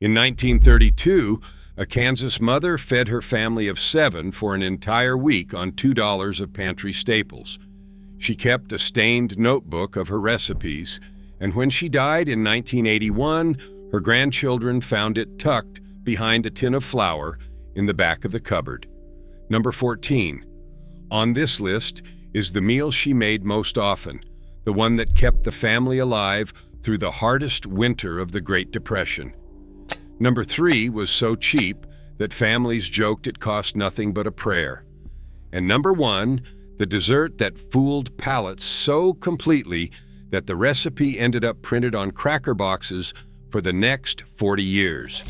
In 1932, a Kansas mother fed her family of 7 for an entire week on $2 of pantry staples. She kept a stained notebook of her recipes, and when she died in 1981, her grandchildren found it tucked behind a tin of flour in the back of the cupboard. Number 14. On this list is the meal she made most often, the one that kept the family alive through the hardest winter of the Great Depression. Number 3 was so cheap that families joked it cost nothing but a prayer. And number 1, the dessert that fooled palates so completely that the recipe ended up printed on cracker boxes for the next 40 years.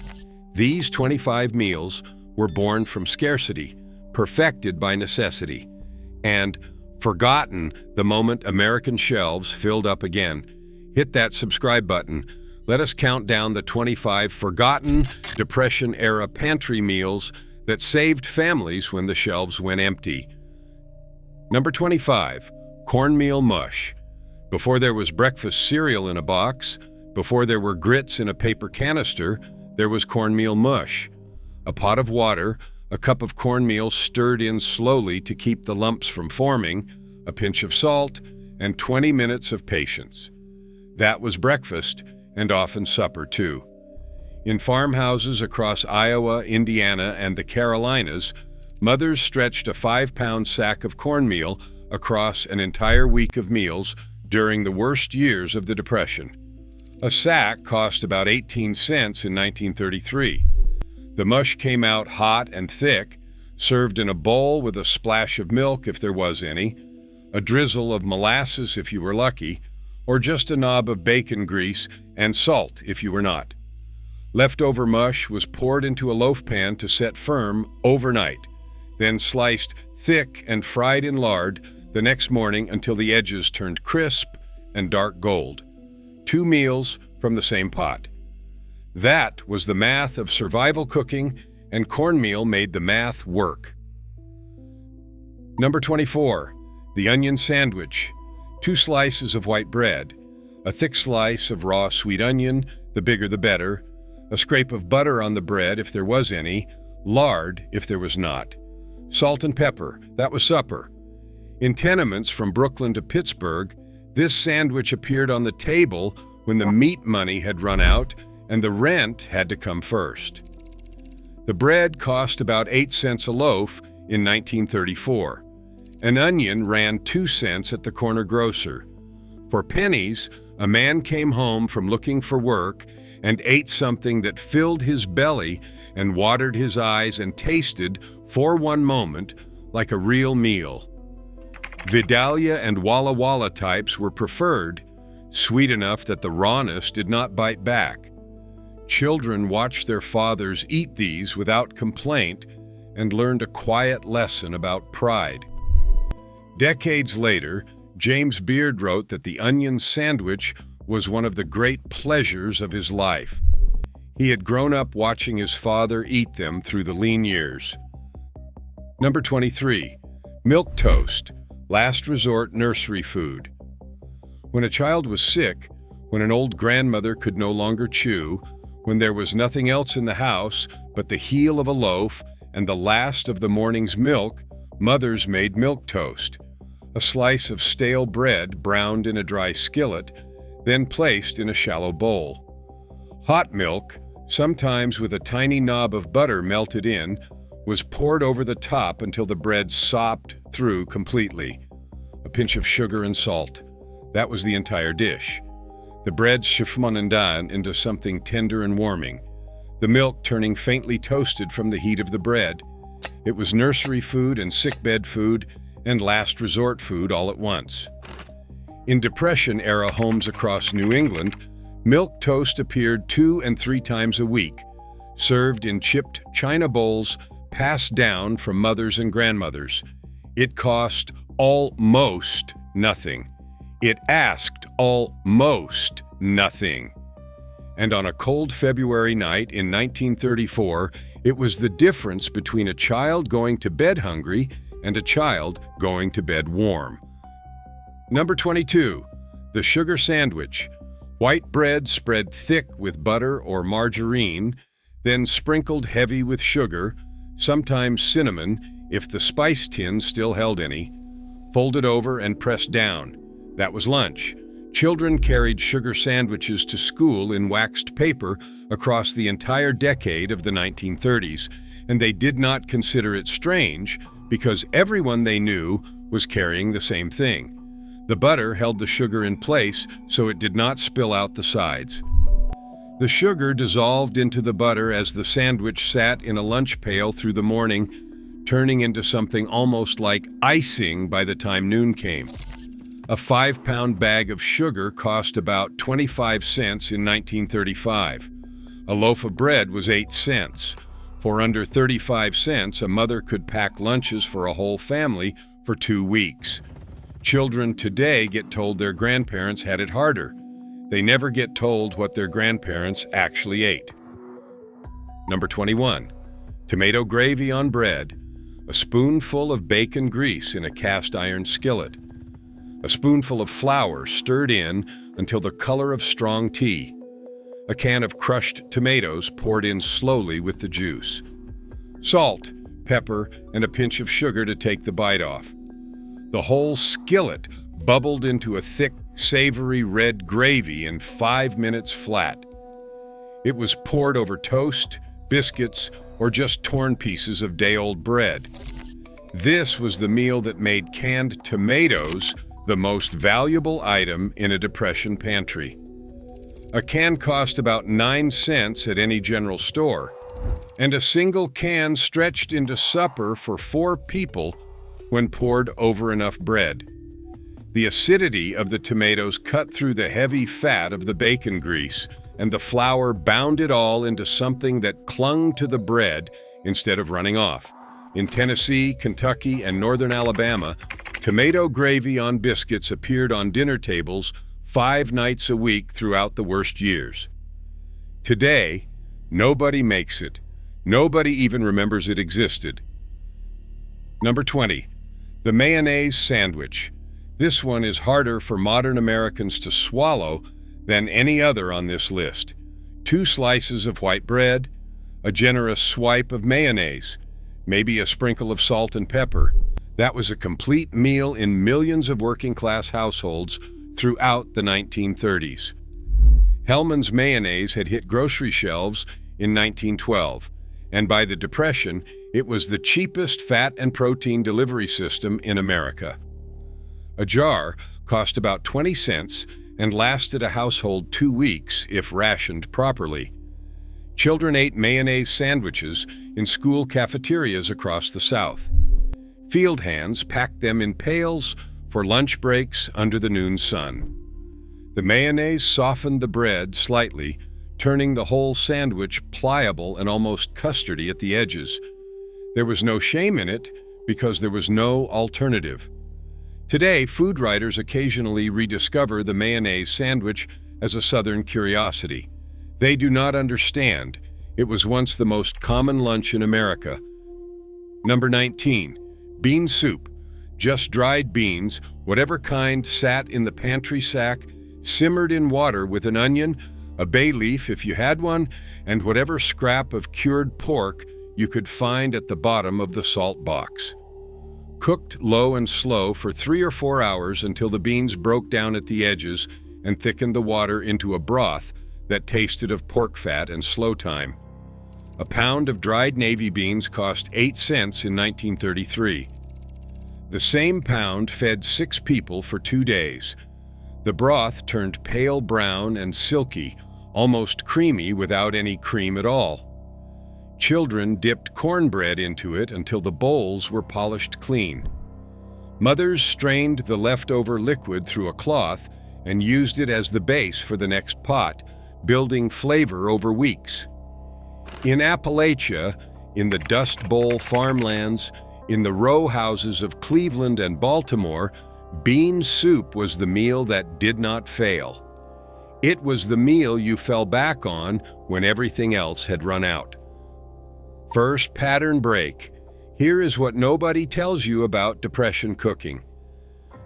These 25 meals were born from scarcity, perfected by necessity, and forgotten the moment American shelves filled up again. Hit that subscribe button. Let us count down the 25 forgotten Depression-era pantry meals that saved families when the shelves went empty. Number 25, cornmeal mush. Before there was breakfast cereal in a box, before there were grits in a paper canister, there was cornmeal mush. A pot of water, a cup of cornmeal stirred in slowly to keep the lumps from forming, a pinch of salt, and 20 minutes of patience. That was breakfast, and often supper too. In farmhouses across Iowa, Indiana, and the Carolinas, mothers stretched a 5-pound sack of cornmeal across an entire week of meals during the worst years of the Depression. A sack cost about 18 cents in 1933. The mush came out hot and thick, served in a bowl with a splash of milk if there was any, a drizzle of molasses if you were lucky, or just a knob of bacon grease and salt if you were not. Leftover mush was poured into a loaf pan to set firm overnight, then sliced thick and fried in lard the next morning until the edges turned crisp and dark gold. 2 meals from the same pot. That was the math of survival cooking, and cornmeal made the math work. Number 24, the onion sandwich. 2 slices of white bread, a thick slice of raw sweet onion, the bigger the better, a scrape of butter on the bread if there was any, lard if there was not, salt and pepper, that was supper. In tenements from Brooklyn to Pittsburgh, this sandwich appeared on the table when the meat money had run out and the rent had to come first. The bread cost about 8 cents a loaf in 1934. An onion ran 2 cents at the corner grocer. For pennies, a man came home from looking for work and ate something that filled his belly and watered his eyes and tasted, for one moment, like a real meal. Vidalia and Walla Walla types were preferred, sweet enough that the rawness did not bite back. Children watched their fathers eat these without complaint and learned a quiet lesson about pride. Decades later, James Beard wrote that the onion sandwich was one of the great pleasures of his life. He had grown up watching his father eat them through the lean years. Number 23, milk toast, last resort nursery food. When a child was sick, when an old grandmother could no longer chew, when there was nothing else in the house but the heel of a loaf and the last of the morning's milk, mothers made milk toast, a slice of stale bread browned in a dry skillet, then placed in a shallow bowl. Hot milk, sometimes with a tiny knob of butter melted in, was poured over the top until the bread sopped through completely. A pinch of sugar and salt. That was the entire dish. The bread schifmanendan into something tender and warming, the milk turning faintly toasted from the heat of the bread. It was nursery food and sickbed food and last resort food all at once. In Depression-era homes across New England, milk toast appeared 2 and 3 times a week, served in chipped china bowls passed down from mothers and grandmothers. It cost almost nothing. It asked almost nothing. And on a cold February night in 1934, it was the difference between a child going to bed hungry and a child going to bed warm. Number 22, the sugar sandwich. White bread spread thick with butter or margarine, then sprinkled heavy with sugar, sometimes cinnamon if the spice tin still held any, folded over and pressed down. That was lunch. Children carried sugar sandwiches to school in waxed paper across the entire decade of the 1930s, and they did not consider it strange because everyone they knew was carrying the same thing. The butter held the sugar in place so it did not spill out the sides. The sugar dissolved into the butter as the sandwich sat in a lunch pail through the morning, turning into something almost like icing by the time noon came. A 5-pound bag of sugar cost about 25 cents in 1935. A loaf of bread was 8 cents. For under 35 cents, a mother could pack lunches for a whole family for 2 weeks. Children today get told their grandparents had it harder. They never get told what their grandparents actually ate. Number 21. Tomato gravy on bread. A spoonful of bacon grease in a cast iron skillet. A spoonful of flour stirred in until the color of strong tea. A can of crushed tomatoes poured in slowly with the juice. Salt, pepper, and a pinch of sugar to take the bite off. The whole skillet bubbled into a thick, savory red gravy in 5 minutes flat. It was poured over toast, biscuits, or just torn pieces of day-old bread. This was the meal that made canned tomatoes the most valuable item in a Depression pantry. A can cost about 9 cents at any general store, and a single can stretched into supper for 4 people when poured over enough bread. The acidity of the tomatoes cut through the heavy fat of the bacon grease, and the flour bound it all into something that clung to the bread instead of running off. In Tennessee, Kentucky, and northern Alabama, tomato gravy on biscuits appeared on dinner tables 5 nights a week throughout the worst years. Today, nobody makes it. Nobody even remembers it existed. Number 20. The mayonnaise sandwich. This one is harder for modern Americans to swallow than any other on this list. 2 slices of white bread, a generous swipe of mayonnaise, maybe a sprinkle of salt and pepper. That was a complete meal in millions of working-class households throughout the 1930s. Hellmann's mayonnaise had hit grocery shelves in 1912, and by the Depression, it was the cheapest fat and protein delivery system in America. A jar cost about 20 cents and lasted a household 2 weeks if rationed properly. Children ate mayonnaise sandwiches in school cafeterias across the South. Field hands packed them in pails for lunch breaks under the noon sun. The mayonnaise softened the bread slightly, turning the whole sandwich pliable and almost custardy at the edges. There was no shame in it because there was no alternative. Today, food writers occasionally rediscover the mayonnaise sandwich as a Southern curiosity. They do not understand. It was once the most common lunch in America. Number 19. Bean soup. Just dried beans, whatever kind sat in the pantry sack, simmered in water with an onion, a bay leaf if you had one, and whatever scrap of cured pork you could find at the bottom of the salt box. Cooked low and slow for 3 or 4 hours until the beans broke down at the edges and thickened the water into a broth that tasted of pork fat and slow time. A pound of dried navy beans cost 8 cents in 1933. The same pound fed 6 people for 2 days. The broth turned pale brown and silky, almost creamy without any cream at all. Children dipped cornbread into it until the bowls were polished clean. Mothers strained the leftover liquid through a cloth and used it as the base for the next pot, building flavor over weeks. In Appalachia, in the Dust Bowl farmlands, in the row houses of Cleveland and Baltimore, bean soup was the meal that did not fail. It was the meal you fell back on when everything else had run out. First pattern break. Here is what nobody tells you about Depression cooking.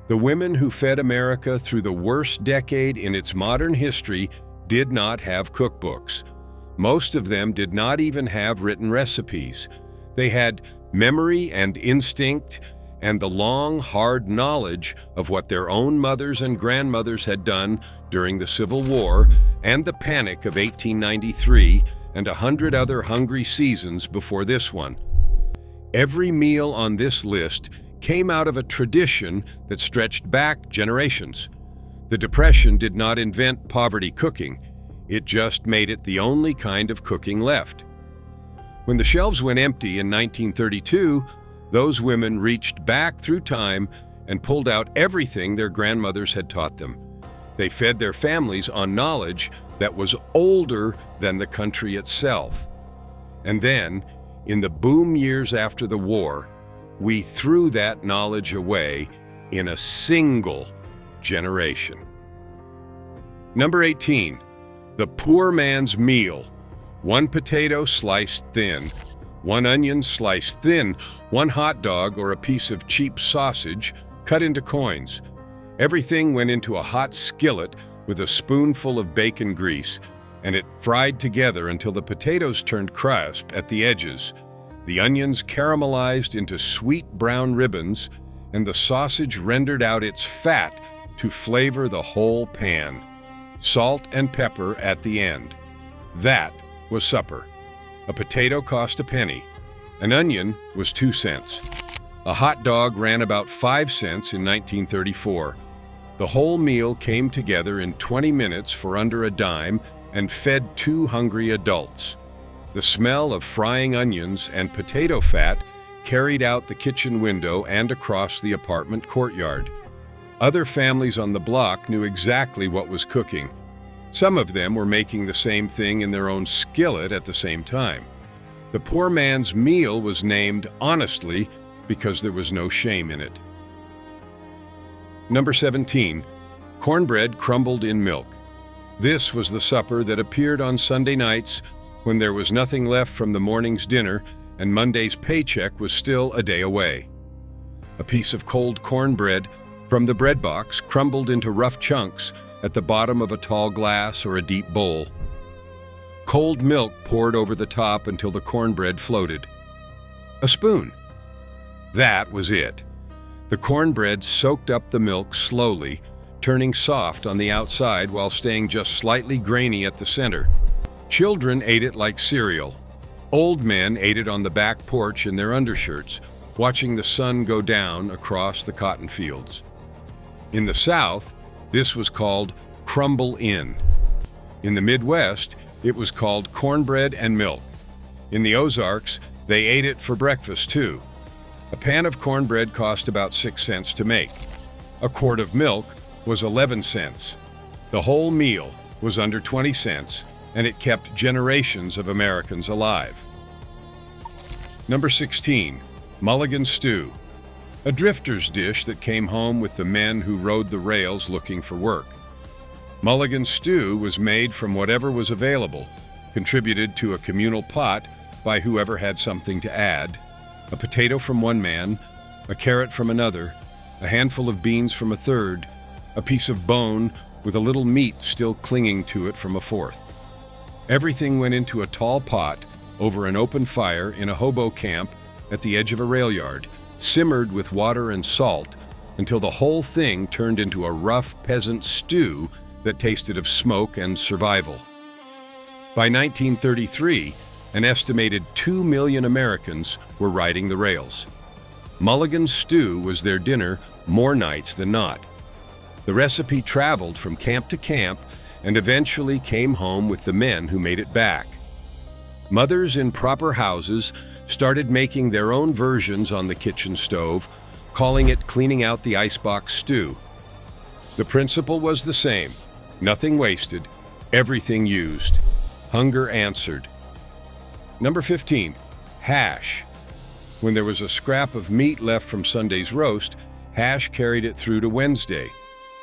The women who fed America through the worst decade in its modern history did not have cookbooks. Most of them did not even have written recipes. They had memory and instinct and the long, hard knowledge of what their own mothers and grandmothers had done during the Civil War and the Panic of 1893 and 100 other hungry seasons before this one. Every meal on this list came out of a tradition that stretched back generations. The Depression did not invent poverty cooking. It just made it the only kind of cooking left. When the shelves went empty in 1932, those women reached back through time and pulled out everything their grandmothers had taught them. They fed their families on knowledge that was older than the country itself. And then, in the boom years after the war, we threw that knowledge away in a single generation. Number 18, the poor man's meal. 1 potato sliced thin, 1 onion sliced thin, 1 hot dog or a piece of cheap sausage cut into coins. Everything went into a hot skillet with a spoonful of bacon grease, and it fried together until the potatoes turned crisp at the edges. The onions caramelized into sweet brown ribbons, and the sausage rendered out its fat to flavor the whole pan. Salt and pepper at the end. That was supper. A potato cost a penny. An onion was 2 cents. A hot dog ran about 5 cents in 1934. The whole meal came together in 20 minutes for under a dime and fed 2 hungry adults. The smell of frying onions and potato fat carried out the kitchen window and across the apartment courtyard. Other families on the block knew exactly what was cooking. Some of them were making the same thing in their own skillet at the same time. The poor man's meal was named honestly because there was no shame in it. Number 17, cornbread crumbled in milk. This was the supper that appeared on Sunday nights when there was nothing left from the morning's dinner and Monday's paycheck was still a day away. A piece of cold cornbread from the bread box crumbled into rough chunks at the bottom of a tall glass or a deep bowl. Cold milk poured over the top until the cornbread floated. A spoon. That was it. The cornbread soaked up the milk slowly, turning soft on the outside while staying just slightly grainy at the center. Children ate it like cereal. Old men ate it on the back porch in their undershirts, watching the sun go down across the cotton fields. In the South, this was called crumble in. In the Midwest, it was called cornbread and milk. In the Ozarks, they ate it for breakfast too. A pan of cornbread cost about 6 cents to make. A quart of milk was 11 cents. The whole meal was under 20 cents, and it kept generations of Americans alive. Number 16, mulligan stew. A drifter's dish that came home with the men who rode the rails looking for work. Mulligan stew was made from whatever was available, contributed to a communal pot by whoever had something to add, a potato from one man, a carrot from another, a handful of beans from a third, a piece of bone with a little meat still clinging to it from a fourth. Everything went into a tall pot over an open fire in a hobo camp at the edge of a rail yard, simmered with water and salt until the whole thing turned into a rough peasant stew that tasted of smoke and survival. By 1933, an estimated 2 million Americans were riding the rails. Mulligan stew was their dinner more nights than not. The recipe traveled from camp to camp and eventually came home with the men who made it back. Mothers in proper houses started making their own versions on the kitchen stove, calling it cleaning out the icebox stew. The principle was the same: nothing wasted, everything used. Hunger answered. Number 15, hash. When there was a scrap of meat left from Sunday's roast, hash carried it through to Wednesday.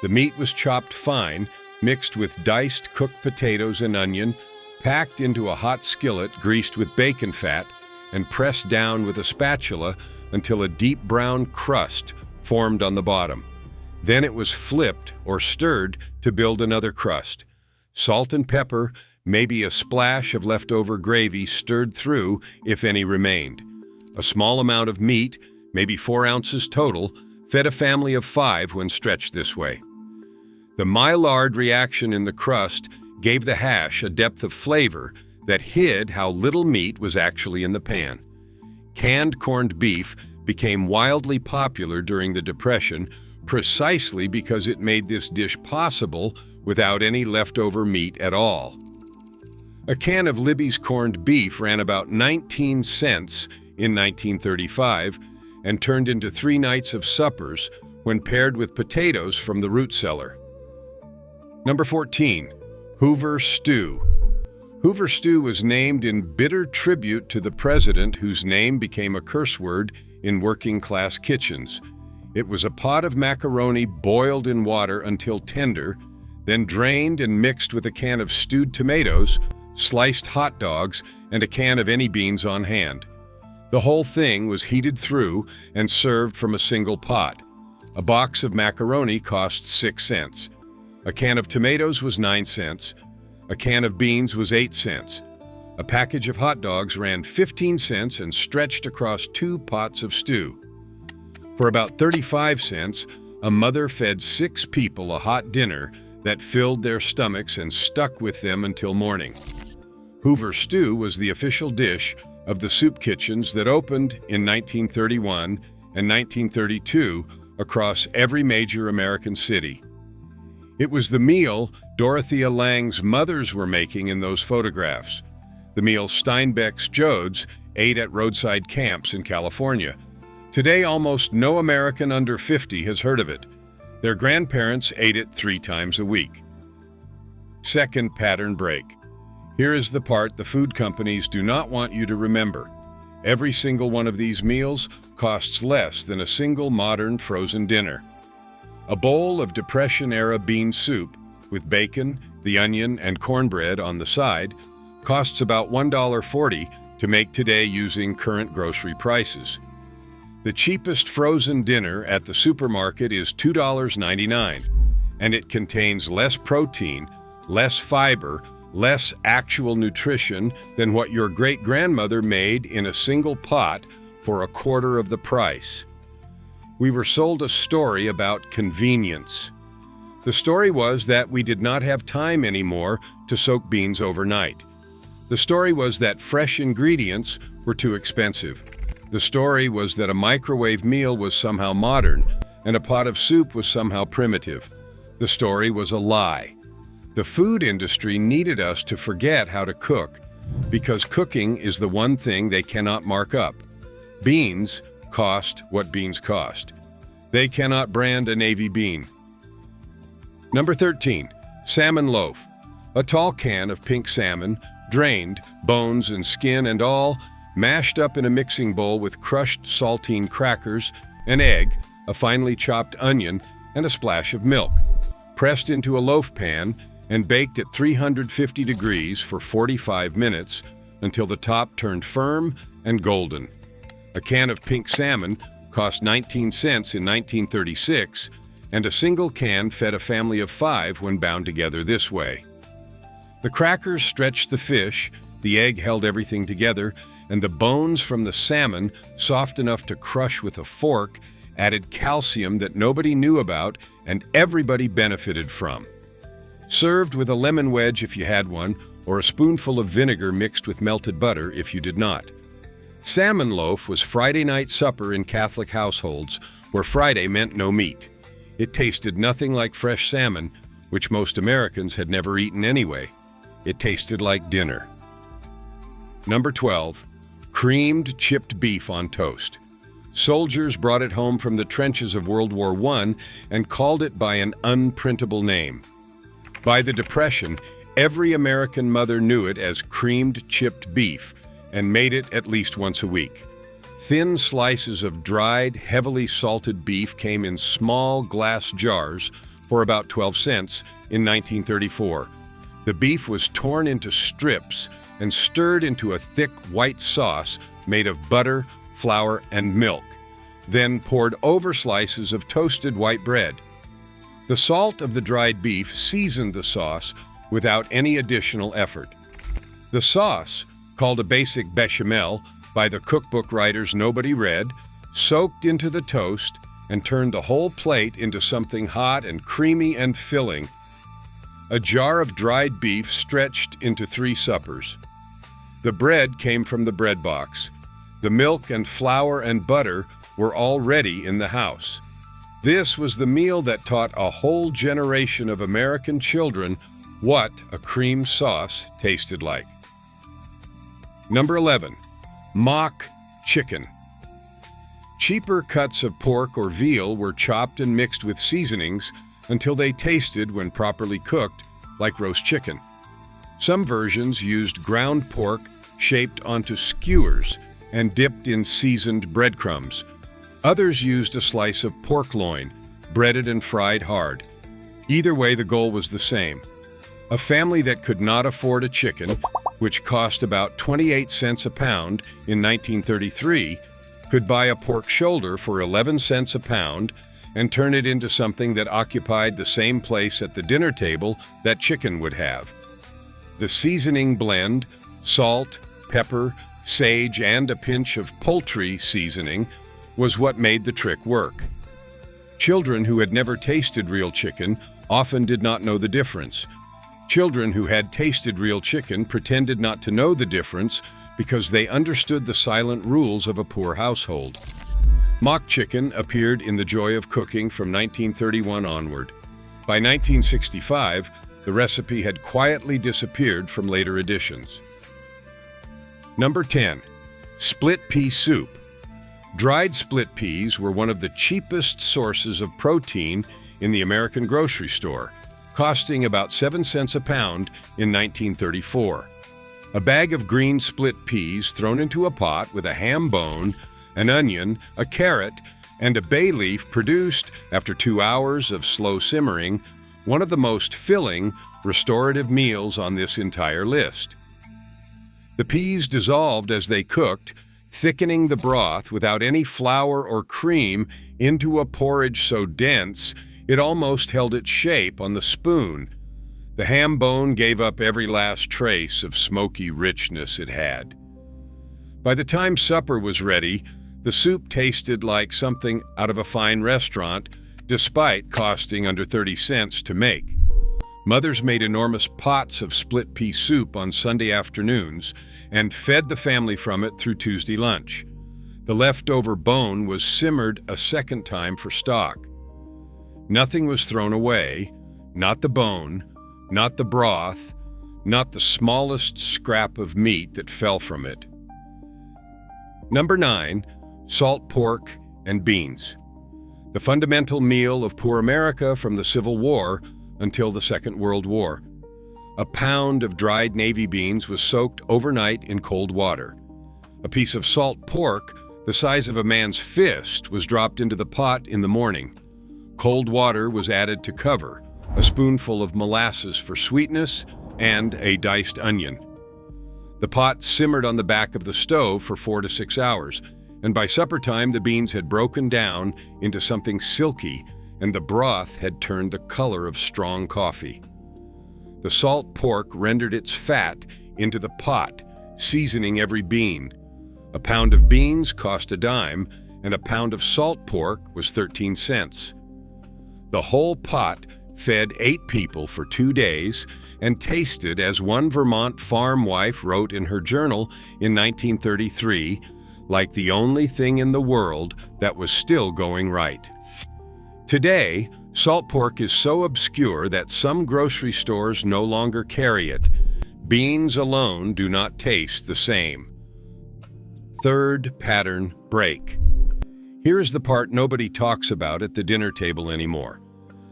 The meat was chopped fine, mixed with diced cooked potatoes and onion, packed into a hot skillet greased with bacon fat, and pressed down with a spatula until a deep brown crust formed on the bottom. Then it was flipped or stirred to build another crust. Salt and pepper, maybe a splash of leftover gravy stirred through if any remained. A small amount of meat, maybe 4 ounces total, fed a family of 5 when stretched this way. The Maillard reaction in the crust gave the hash a depth of flavor that hid how little meat was actually in the pan. Canned corned beef became wildly popular during the Depression precisely because it made this dish possible without any leftover meat at all. A can of Libby's corned beef ran about 19 cents in 1935 and turned into 3 nights of suppers when paired with potatoes from the root cellar. Number 14. Hoover stew. Hoover stew was named in bitter tribute to the president whose name became a curse word in working-class kitchens. It was a pot of macaroni boiled in water until tender, then drained and mixed with a can of stewed tomatoes, sliced hot dogs, and a can of any beans on hand. The whole thing was heated through and served from a single pot. A box of macaroni cost 6 cents. A can of tomatoes was 9 cents. A can of beans was 8 cents. A package of hot dogs ran 15 cents and stretched across 2 pots of stew. For about 35 cents, a mother fed 6 people a hot dinner that filled their stomachs and stuck with them until morning. Hoover stew was the official dish of the soup kitchens that opened in 1931 and 1932 across every major American city. It was the meal Dorothea Lange's mothers were making in those photographs, the meal Steinbeck's Jodes ate at roadside camps in California. Today, almost no American under 50 has heard of it. Their grandparents ate it 3 times a week. Second pattern break. Here is the part the food companies do not want you to remember. Every single one of these meals costs less than a single modern frozen dinner. A bowl of Depression-era bean soup with bacon, the onion, and cornbread on the side costs about $1.40 to make today using current grocery prices. The cheapest frozen dinner at the supermarket is $2.99, and it contains less protein, less fiber, less actual nutrition than what your great-grandmother made in a single pot for a quarter of the price. We were sold a story about convenience. The story was that we did not have time anymore to soak beans overnight. The story was that fresh ingredients were too expensive. The story was that a microwave meal was somehow modern and a pot of soup was somehow primitive. The story was a lie. The food industry needed us to forget how to cook because cooking is the one thing they cannot mark up. Beans cost what beans cost. They cannot brand a navy bean. Number 13. Salmon loaf. A tall can of pink salmon, drained, bones and skin and all, mashed up in a mixing bowl with crushed saltine crackers, an egg, a finely chopped onion, and a splash of milk. Pressed into a loaf pan and baked at 350 degrees for 45 minutes until the top turned firm and golden. A can of pink salmon cost 19 cents in 1936, and a single can fed a family of 5 when bound together this way. The crackers stretched the fish, the egg held everything together, and the bones from the salmon, soft enough to crush with a fork, added calcium that nobody knew about and everybody benefited from. Served with a lemon wedge if you had one, or a spoonful of vinegar mixed with melted butter if you did not. Salmon loaf was Friday night supper in Catholic households, where Friday meant no meat. It tasted nothing like fresh salmon, which most Americans had never eaten anyway. It tasted like dinner. Number 12. Creamed chipped beef on toast. Soldiers brought it home from the trenches of World War I and called it by an unprintable name. By the Depression, every American mother knew it as creamed chipped beef and made it at least once a week. Thin slices of dried, heavily salted beef came in small glass jars for about 12 cents in 1934. The beef was torn into strips and stirred into a thick white sauce made of butter, flour, and milk, then poured over slices of toasted white bread. The salt of the dried beef seasoned the sauce without any additional effort. The sauce, called a basic bechamel by the cookbook writers nobody read, soaked into the toast and turned the whole plate into something hot and creamy and filling. A jar of dried beef stretched into 3 suppers. The bread came from the bread box. The milk and flour and butter were already in the house. This was the meal that taught a whole generation of American children what a cream sauce tasted like. Number 11. Mock chicken. Cheaper cuts of pork or veal were chopped and mixed with seasonings until they tasted, when properly cooked, like roast chicken. Some versions used ground pork shaped onto skewers and dipped in seasoned breadcrumbs. Others used a slice of pork loin, breaded and fried hard. Either way, the goal was the same. A family that could not afford a chicken, which cost about 28 cents a pound in 1933, could buy a pork shoulder for 11 cents a pound and turn it into something that occupied the same place at the dinner table that chicken would have. The seasoning blend, salt, pepper, sage, and a pinch of poultry seasoning, was what made the trick work. Children who had never tasted real chicken often did not know the difference. Children who had tasted real chicken pretended not to know the difference because they understood the silent rules of a poor household. Mock chicken appeared in The Joy of Cooking from 1931 onward. By 1965, the recipe had quietly disappeared from later editions. Number 10. Split pea soup. Dried split peas were one of the cheapest sources of protein in the American grocery store, costing about 7 cents a pound in 1934. A bag of green split peas thrown into a pot with a ham bone, an onion, a carrot, and a bay leaf produced, after 2 hours of slow simmering, one of the most filling, restorative meals on this entire list. The peas dissolved as they cooked, thickening the broth without any flour or cream into a porridge so dense it almost held its shape on the spoon. The ham bone gave up every last trace of smoky richness it had. By the time supper was ready, the soup tasted like something out of a fine restaurant, despite costing under 30 cents to make. Mothers made enormous pots of split pea soup on Sunday afternoons and fed the family from it through Tuesday lunch. The leftover bone was simmered a second time for stock. Nothing was thrown away, not the bone, not the broth, not the smallest scrap of meat that fell from it. Number 9. Salt pork and beans. The fundamental meal of poor America from the Civil War until the Second World War. A pound of dried navy beans was soaked overnight in cold water. A piece of salt pork the size of a man's fist was dropped into the pot in the morning. Cold water was added to cover, a spoonful of molasses for sweetness, and a diced onion. The pot simmered on the back of the stove for 4 to 6 hours, and by supper time the beans had broken down into something silky, and the broth had turned the color of strong coffee. The salt pork rendered its fat into the pot, seasoning every bean. A pound of beans cost a dime, and a pound of salt pork was 13 cents. The whole pot fed 8 people for 2 days and tasted, as one Vermont farm wife wrote in her journal in 1933, like the only thing in the world that was still going right. Today, salt pork is so obscure that some grocery stores no longer carry it. Beans alone do not taste the same. Third pattern break. Here is the part nobody talks about at the dinner table anymore.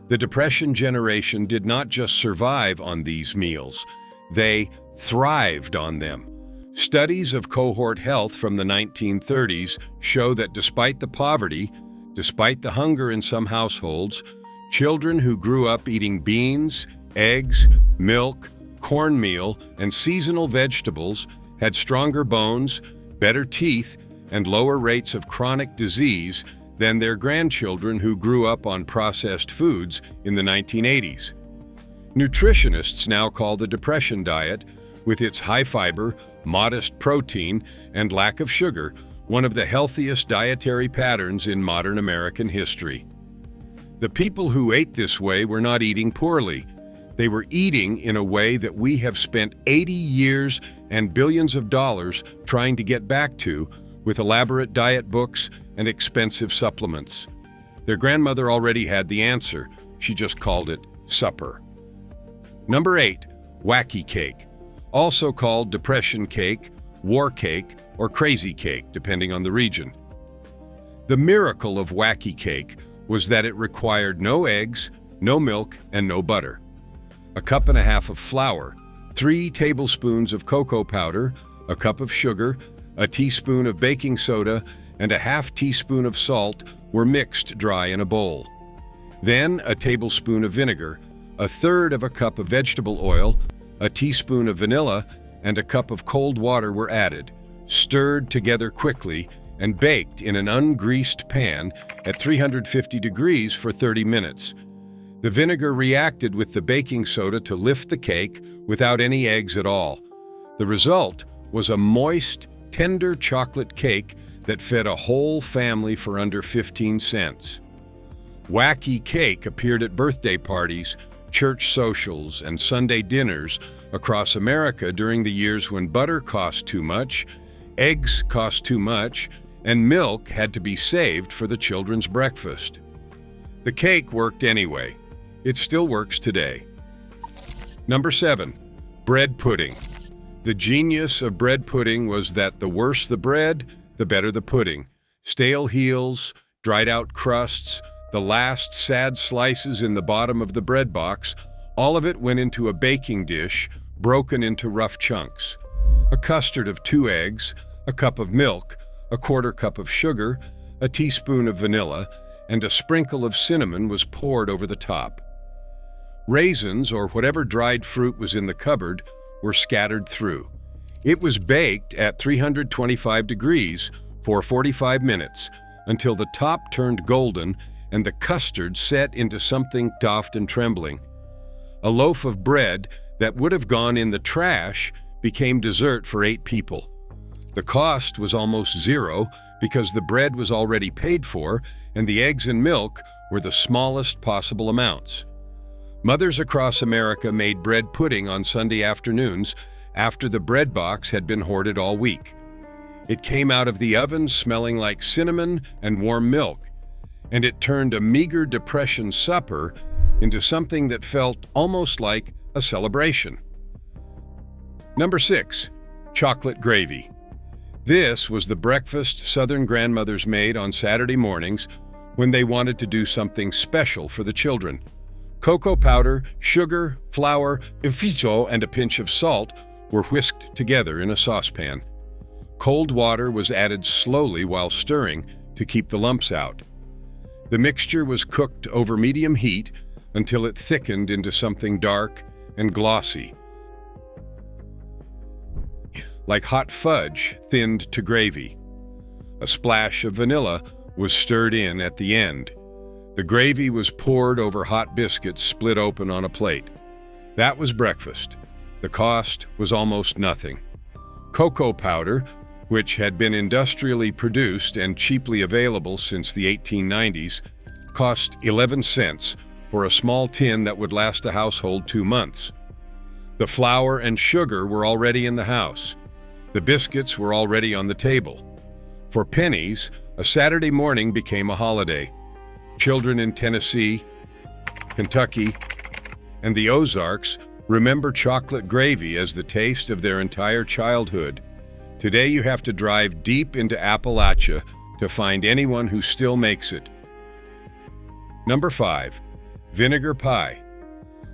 The Depression generation did not just survive on these meals, they thrived on them. Studies of cohort health from the 1930s show that despite the poverty, despite the hunger in some households, children who grew up eating beans, eggs, milk, cornmeal, and seasonal vegetables had stronger bones, better teeth, and lower rates of chronic disease than their grandchildren who grew up on processed foods in the 1980s. Nutritionists now call the Depression diet, with its high fiber, modest protein, and lack of sugar, one of the healthiest dietary patterns in modern American history. The people who ate this way were not eating poorly. They were eating in a way that we have spent 80 years and billions of dollars trying to get back to, with elaborate diet books and expensive supplements. Their grandmother already had the answer. She just called it supper. Number 8, wacky cake, also called depression cake, war cake, or crazy cake, depending on the region. The miracle of wacky cake was that it required no eggs, no milk, and no butter. A cup and a half of flour, 3 tablespoons of cocoa powder, a cup of sugar, a teaspoon of baking soda, and a half teaspoon of salt were mixed dry in a bowl. Then a tablespoon of vinegar, a third of a cup of vegetable oil, a teaspoon of vanilla, and a cup of cold water were added, stirred together quickly, and baked in an ungreased pan at 350 degrees for 30 minutes. The vinegar reacted with the baking soda to lift the cake without any eggs at all. The result was a moist, tender chocolate cake that fed a whole family for under 15 cents. Wacky cake appeared at birthday parties, church socials, and Sunday dinners across America during the years when butter cost too much, eggs cost too much, and milk had to be saved for the children's breakfast. The cake worked anyway. It still works today. Number 7, bread pudding. The genius of bread pudding was that the worse the bread, the better the pudding. Stale heels, dried out crusts, the last sad slices in the bottom of the bread box, all of it went into a baking dish, broken into rough chunks. A custard of 2 eggs, a cup of milk, a quarter cup of sugar, a teaspoon of vanilla, and a sprinkle of cinnamon was poured over the top. Raisins, or whatever dried fruit was in the cupboard, were scattered through. It was baked at 325 degrees for 45 minutes until the top turned golden and the custard set into something soft and trembling. A loaf of bread that would have gone in the trash became dessert for 8 people. The cost was almost zero because the bread was already paid for and the eggs and milk were the smallest possible amounts. Mothers across America made bread pudding on Sunday afternoons after the bread box had been hoarded all week. It came out of the oven smelling like cinnamon and warm milk, and it turned a meager depression supper into something that felt almost like a celebration. Number 6, chocolate gravy. This was the breakfast Southern grandmothers made on Saturday mornings when they wanted to do something special for the children. Cocoa powder, sugar, flour, and a pinch of salt were whisked together in a saucepan. Cold water was added slowly while stirring to keep the lumps out. The mixture was cooked over medium heat until it thickened into something dark and glossy, like hot fudge thinned to gravy. A splash of vanilla was stirred in at the end. The gravy was poured over hot biscuits split open on a plate. That was breakfast. The cost was almost nothing. Cocoa powder, which had been industrially produced and cheaply available since the 1890s, cost 11 cents for a small tin that would last a household 2 months. The flour and sugar were already in the house. The biscuits were already on the table. For pennies, a Saturday morning became a holiday. Children in Tennessee, Kentucky, and the Ozarks remember chocolate gravy as the taste of their entire childhood. Today you have to drive deep into Appalachia to find anyone who still makes it. Number 5, vinegar pie.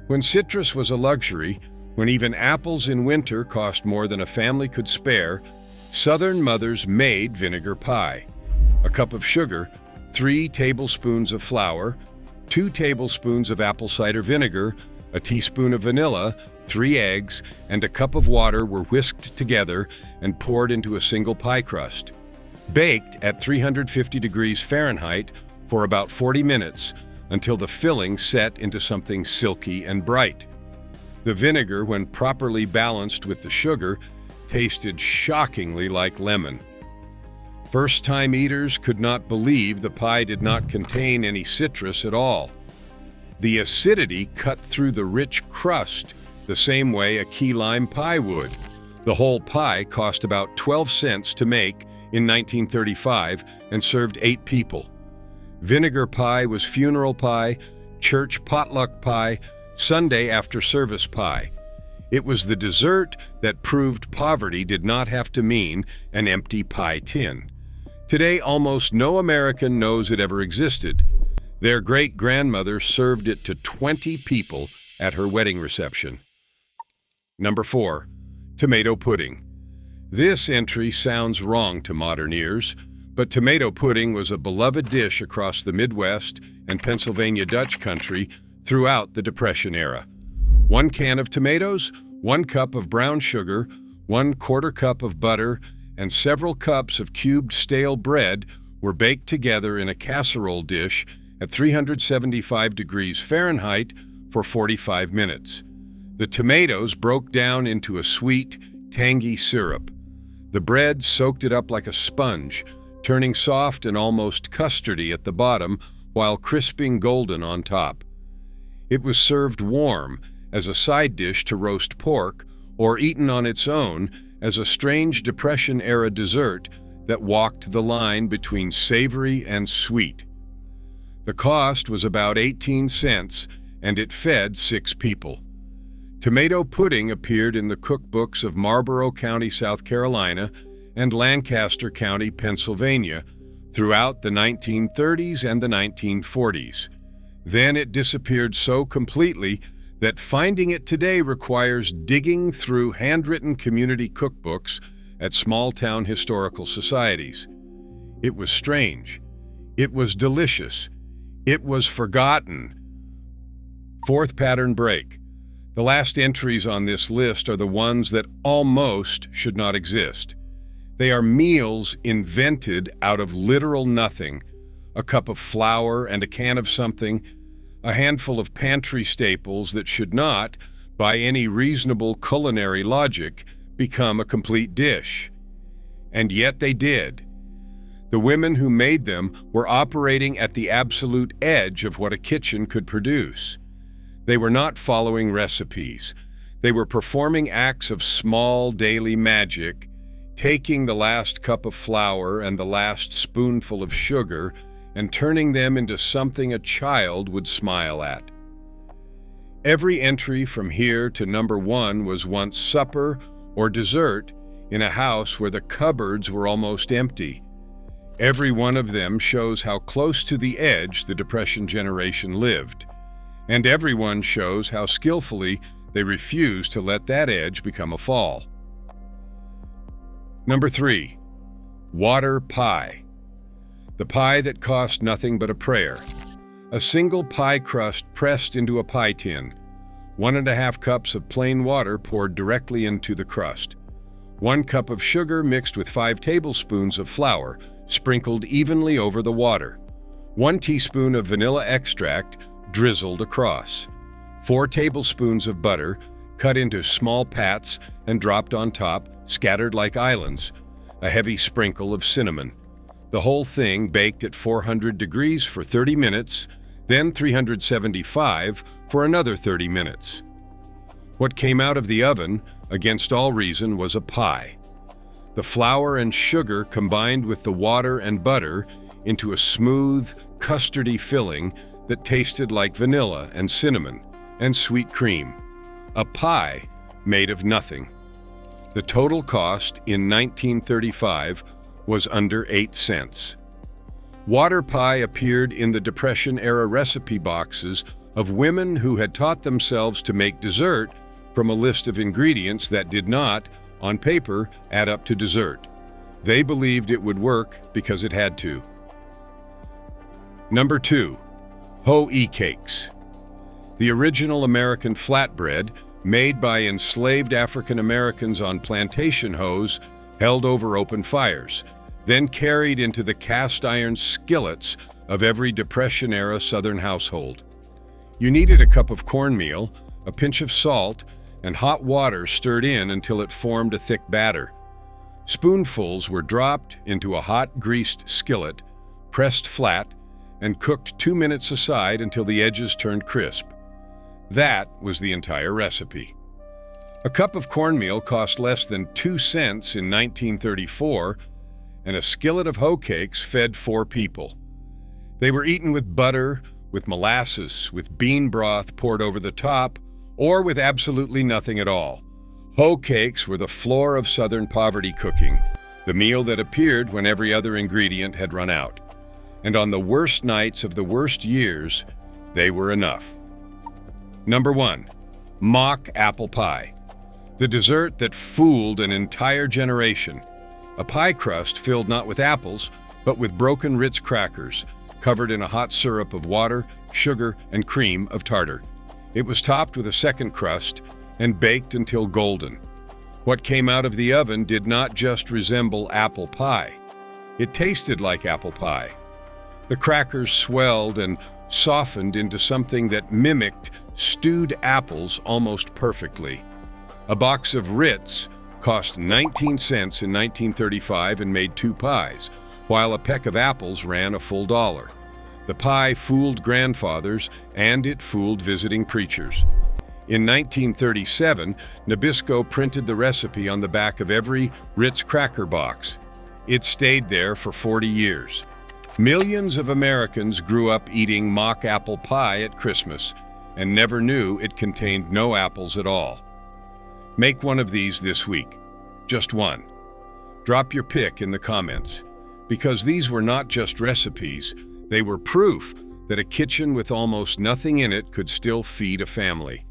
When citrus was a luxury, when even apples in winter cost more than a family could spare, Southern mothers made vinegar pie. A cup of sugar, 3 tablespoons of flour, 2 tablespoons of apple cider vinegar, a teaspoon of vanilla, 3 eggs, and a cup of water were whisked together and poured into a single pie crust. baked at 350 degrees Fahrenheit for about 40 minutes until the filling set into something silky and bright. The vinegar, when properly balanced with the sugar, tasted shockingly like lemon. First-time eaters could not believe the pie did not contain any citrus at all. The acidity cut through the rich crust the same way a key lime pie would. The whole pie cost about 12 cents to make in 1935 and served 8 people. Vinegar pie was funeral pie, church potluck pie, Sunday after service pie. It was the dessert that proved poverty did not have to mean an empty pie tin. Today, almost no American knows it ever existed. Their great-grandmother served it to 20 people at her wedding reception. Number 4. Tomato pudding. This entry sounds wrong to modern ears, but tomato pudding was a beloved dish across the Midwest and Pennsylvania Dutch country throughout the Depression era. 1 can of tomatoes, 1 cup of brown sugar, 1/4 cup of butter, and several cups of cubed stale bread were baked together in a casserole dish at 375 degrees Fahrenheit for 45 minutes. The tomatoes broke down into a sweet, tangy syrup. The bread soaked it up like a sponge, turning soft and almost custardy at the bottom while crisping golden on top. It was served warm as a side dish to roast pork or eaten on its own as a strange Depression-era dessert that walked the line between savory and sweet. The cost was about 18 cents, and it fed 6 people. Tomato pudding appeared in the cookbooks of Marlborough County, South Carolina, and Lancaster County, Pennsylvania, throughout the 1930s and the 1940s. Then it disappeared so completely that finding it today requires digging through handwritten community cookbooks at small-town historical societies. It was strange. It was delicious. It was forgotten. 4th pattern break. The last entries on this list are the ones that almost should not exist. They are meals invented out of literal nothing: a cup of flour and a can of something, a handful of pantry staples that should not, by any reasonable culinary logic, become a complete dish. And yet they did. The women who made them were operating at the absolute edge of what a kitchen could produce. They were not following recipes. They were performing acts of small daily magic, taking the last cup of flour and the last spoonful of sugar and turning them into something a child would smile at. Every entry from here to number 1 was once supper or dessert in a house where the cupboards were almost empty. Every one of them shows how close to the edge the Depression generation lived, and every one shows how skillfully they refused to let that edge become a fall. Number 3. Water pie. The pie that cost nothing but a prayer. A single pie crust pressed into a pie tin. 1½ cups of plain water poured directly into the crust. 1 cup of sugar mixed with 5 tablespoons of flour, sprinkled evenly over the water. 1 teaspoon of vanilla extract drizzled across. 4 tablespoons of butter, cut into small pats and dropped on top, scattered like islands. A heavy sprinkle of cinnamon. The whole thing baked at 400 degrees for 30 minutes, then 375 for another 30 minutes. What came out of the oven, against all reason, was a pie. The flour and sugar combined with the water and butter into a smooth, custardy filling that tasted like vanilla and cinnamon and sweet cream. A pie made of nothing. The total cost in 1935 was under 8 cents. Water pie appeared in the Depression-era recipe boxes of women who had taught themselves to make dessert from a list of ingredients that did not, on paper, add up to dessert. They believed it would work because it had to. Number 2. Hoe cakes. The original American flatbread, made by enslaved African Americans on plantation hoes, held over open fires. then carried into the cast-iron skillets of every Depression-era Southern household. You needed a cup of cornmeal, a pinch of salt, and hot water stirred in until it formed a thick batter. Spoonfuls were dropped into a hot, greased skillet, pressed flat, and cooked 2 minutes aside until the edges turned crisp. That was the entire recipe. A cup of cornmeal cost less than 2 cents in 1934, and a skillet of hoe cakes fed 4 people. They were eaten with butter, with molasses, with bean broth poured over the top, or with absolutely nothing at all. Hoe cakes were the floor of Southern poverty cooking, the meal that appeared when every other ingredient had run out. And on the worst nights of the worst years, they were enough. Number 1. Mock apple pie. The dessert that fooled an entire generation. A pie crust filled not with apples, but with broken Ritz crackers, covered in a hot syrup of water, sugar, and cream of tartar. It was topped with a second crust and baked until golden. What came out of the oven did not just resemble apple pie. It tasted like apple pie. The crackers swelled and softened into something that mimicked stewed apples almost perfectly. A box of Ritz cost 19 cents in 1935 and made 2 pies, while a peck of apples ran a full $1. The pie fooled grandfathers, and it fooled visiting preachers. In 1937, Nabisco printed the recipe on the back of every Ritz cracker box. It stayed there for 40 years. Millions of Americans grew up eating mock apple pie at Christmas and never knew it contained no apples at all. Make one of these this week. Just one. Drop your pick in the comments, because these were not just recipes, they were proof that a kitchen with almost nothing in it could still feed a family.